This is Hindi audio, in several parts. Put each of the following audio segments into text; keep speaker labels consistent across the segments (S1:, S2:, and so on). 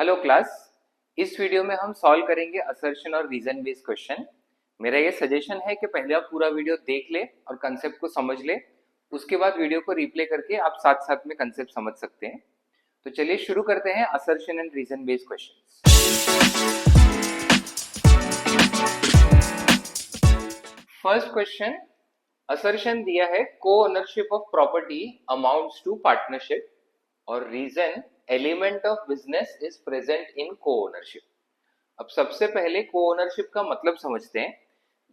S1: Hello class. इस वीडियो में हम सॉल्व करेंगे असर्शन और रीजन बेस्ड क्वेश्चन। मेरा ये सजेशन है कि पहले आप पूरा वीडियो देख ले और कंसेप्ट को समझ ले, उसके बाद वीडियो को रिप्ले करके आप साथ साथ में कंसेप्ट समझ सकते हैं। तो चलिए शुरू करते हैं assertion and reason based question. First question, assertion दिया है co ownership of property amounts to partnership और reason element of business is present in co ownership. अब सबसे पहले को ओनरशिप का मतलब समझते हैं।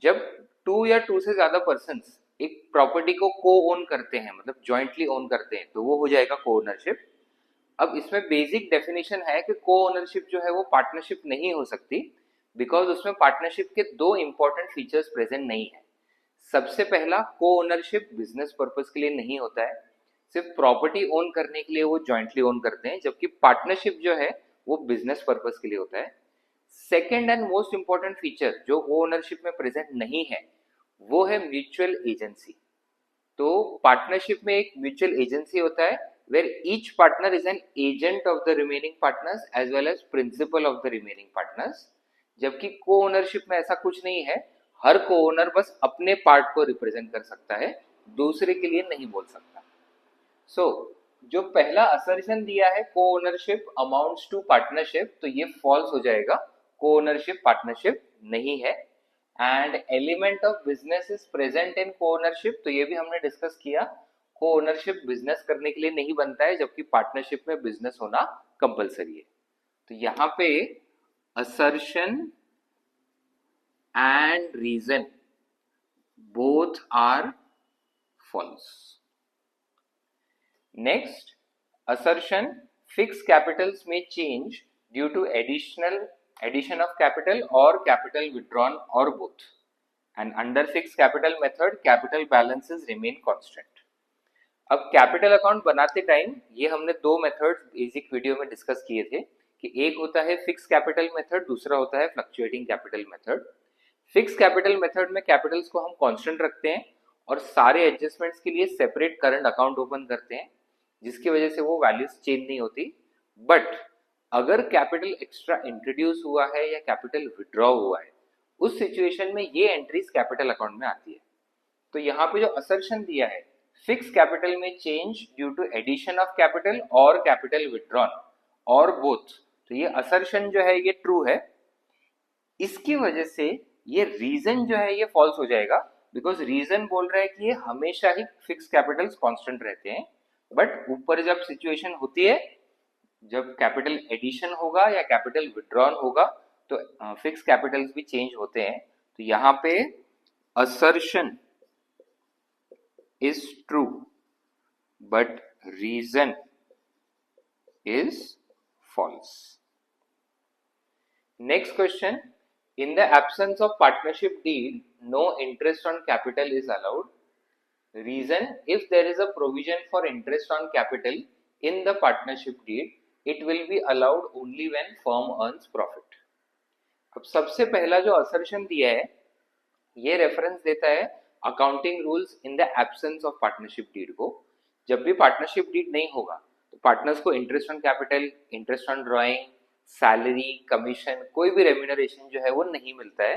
S1: जब टू या टू से ज्यादा पर्सन्स एक प्रॉपर्टी को को ओन करते हैं, मतलब जॉइंटली ओन करते हैं, तो वो हो जाएगा को ओनरशिप। अब इसमें बेसिक डेफिनेशन है कि को ओनरशिप जो है वो पार्टनरशिप नहीं हो सकती, बिकॉज उसमें पार्टनरशिप के दो इंपॉर्टेंट फीचर्स प्रेजेंट नहीं है। सबसे पहला, को ओनरशिप बिजनेस पर्पस के लिए नहीं होता है, सिर्फ प्रॉपर्टी ओन करने के लिए वो जॉइंटली ओन करते हैं, जबकि पार्टनरशिप जो है वो बिजनेस पर्पस के लिए होता है। Second and most important feature जो ओनरशिप में प्रेजेंट नहीं है वो है म्यूचुअल एजेंसी। तो पार्टनरशिप में एक म्यूचुअल एजेंसी होता है where each partner is an agent of the remaining partners as well as principal of the remaining partners. जबकि को ओनरशिप में ऐसा कुछ नहीं है, हर को ओनर बस अपने पार्ट को रिप्रेजेंट कर सकता है, दूसरे के लिए नहीं बोल सकता। जो पहला असर्शन दिया है co ownership amounts to partnership, तो ये फॉल्स हो जाएगा, को ओनरशिप पार्टनरशिप नहीं है। And element of business is present in co ownership, तो ये भी हमने डिस्कस किया, को ओनरशिप बिजनेस करने के लिए नहीं बनता है, जबकि पार्टनरशिप में बिजनेस होना कंपलसरी है। तो यहाँ पे assertion and reason both are false. Next, assertion, fixed capitals may change due to addition of capital or capital withdrawn or both. And under fixed capital method, capital balances remain constant. अब कैपिटल अकाउंट बनाते टाइम ये हमने दो मेथड्स बेसिक वीडियो में डिस्कस किए थे कि एक होता है फिक्स कैपिटल मेथड, दूसरा होता है fluctuating capital method. Fix capital method में कैपिटल्स को हम कांस्टेंट रखते हैं और सारे एडजस्टमेंट्स के लिए सेपरेट करंट अकाउंट ओपन करते हैं, जिसकी वजह से वो वैल्यूज चेंज नहीं होती। बट अगर कैपिटल एक्स्ट्रा इंट्रोड्यूस हुआ है या कैपिटल विड्रॉ हुआ है, उस सिचुएशन में ये एंट्रीज कैपिटल अकाउंट में आती है। तो यहाँ पे जो असर्शन दिया है, फिक्स कैपिटल में change due to addition of capital और कैपिटल विड्रॉन और बोथ, तो ये असर्शन जो है ये ट्रू है। इसकी वजह से ये रीजन जो है ये फॉल्स हो जाएगा, बिकॉज रीजन बोल रहा है कि ये हमेशा ही फिक्स कैपिटल्स कांस्टेंट रहते हैं, बट ऊपर जब सिचुएशन होती है, जब कैपिटल एडिशन होगा या कैपिटल विड्रॉन होगा, तो फिक्स कैपिटल्स भी चेंज होते हैं। तो यहाँ पे assertion is true but reason is false. Next question, in the absence of partnership deed no interest on capital is allowed. Reason, if there is a provision for interest on capital in the partnership deed, it will be allowed only when firm earns profit. अब सबसे पहला जो assertion दिया है ये रेफरेंस देता है accounting rules in the absence of partnership deed को। जब भी पार्टनरशिप डीड नहीं होगा तो पार्टनर्स को interest on capital, interest on drawing, salary, commission, कोई भी रेम्यूनरेशन जो है वो नहीं मिलता है।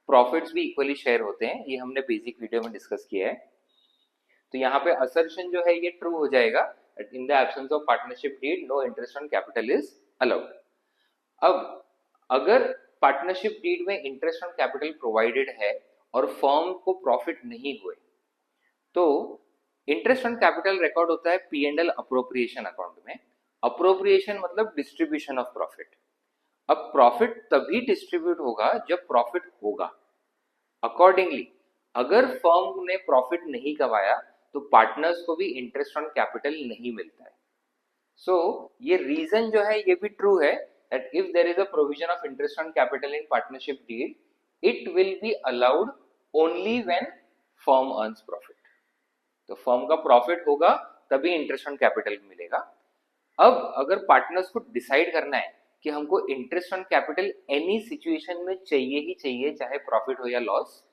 S1: प्रॉफिट्स भी इक्वली शेयर होते हैं, ये हमने बेसिक वीडियो में डिस्कस किया है। तो यहाँ पे असर्शन जो है ये ट्रू हो जाएगा, in the absence of partnership deed no interest on capital is allowed. अब अगर पार्टनरशिप डीड में इंटरेस्ट ऑन कैपिटल प्रोवाइडेड है और फर्म को प्रॉफिट नहीं हुए, तो इंटरेस्ट ऑन कैपिटल रिकॉर्ड होता है P&L अप्रोप्रिएशन अकाउंट में। अप्रोप्रिएशन मतलब डिस्ट्रीब्यूशन ऑफ प्रॉफिट। अब प्रॉफिट तभी डिस्ट्रीब्यूट होगा जब प्रॉफिट होगा। अकॉर्डिंगली अगर फर्म ने प्रॉफिट नहीं कमाया तो पार्टनर्स को भी इंटरेस्ट ऑन कैपिटल नहीं मिलता है। सो ये रीजन जो है ये भी ट्रू है, that if there is a provision of interest on capital in partnership deed, it will be allowed only when firm earns profit. तो फर्म का प्रॉफिट होगा तभी इंटरेस्ट ऑन कैपिटल मिलेगा। अब अगर पार्टनर्स को डिसाइड करना है कि हमको interest on capital any situation में चाहिए ही चाहिए, चाहे प्रॉफिट हो या लॉस,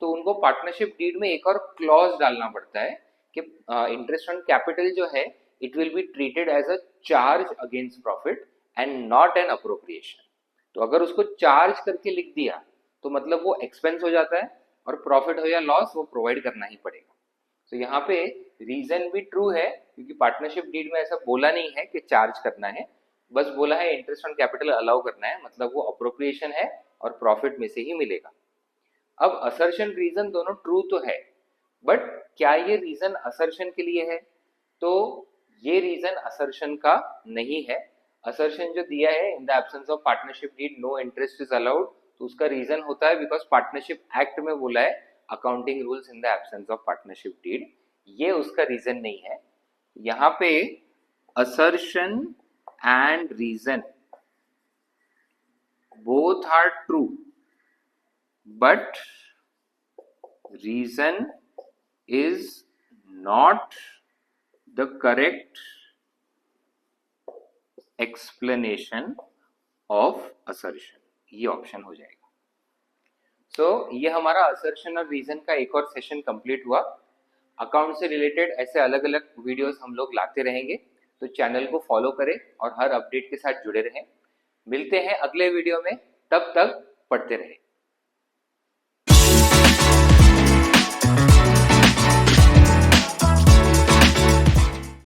S1: तो उनको पार्टनरशिप डीड में एक और क्लॉज डालना पड़ता है कि इंटरेस्ट ऑन कैपिटल जो है it will be treated as a charge against profit and not an appropriation. तो अगर उसको चार्ज करके लिख दिया तो मतलब वो एक्सपेंस हो जाता है और प्रॉफिट हो या लॉस वो प्रोवाइड करना ही पड़ेगा. तो यहाँ पे रीजन भी ट्रू है क्योंकि पार्टनरशिप डीड में ऐसा बोला नहीं है कि चार्ज करना है, बस बोला है इंटरेस्ट ऑन कैपिटल अलाउ करना है, मतलब वो अप्रोप्रिएशन है और प्रॉफिट में से ही मिलेगा. अब असर्शन रीजन दोनों ट्रू तो है, बट क्या ये रीजन असर्शन के लिए है? तो ये रीजन असर्शन का नहीं है. असर्शन जो दिया है in the absence of partnership deed no interest is allowed, तो उसका रीजन होता है बिकॉज पार्टनरशिप एक्ट में बोला है accounting rules in the absence of partnership deed, ये उसका रीजन नहीं है. यहाँ पे assertion and reason both are true, but reason is not the correct explanation of assertion. ये ऑप्शन हो जाएगा. सो ये हमारा assertion और reason का एक और सेशन कंप्लीट हुआ. अकाउंट से रिलेटेड ऐसे अलग अलग वीडियोस हम लोग लाते रहेंगे, तो चैनल को फॉलो करें और हर अपडेट के साथ जुड़े रहें. मिलते हैं अगले वीडियो में, तब तक पढ़ते रहें.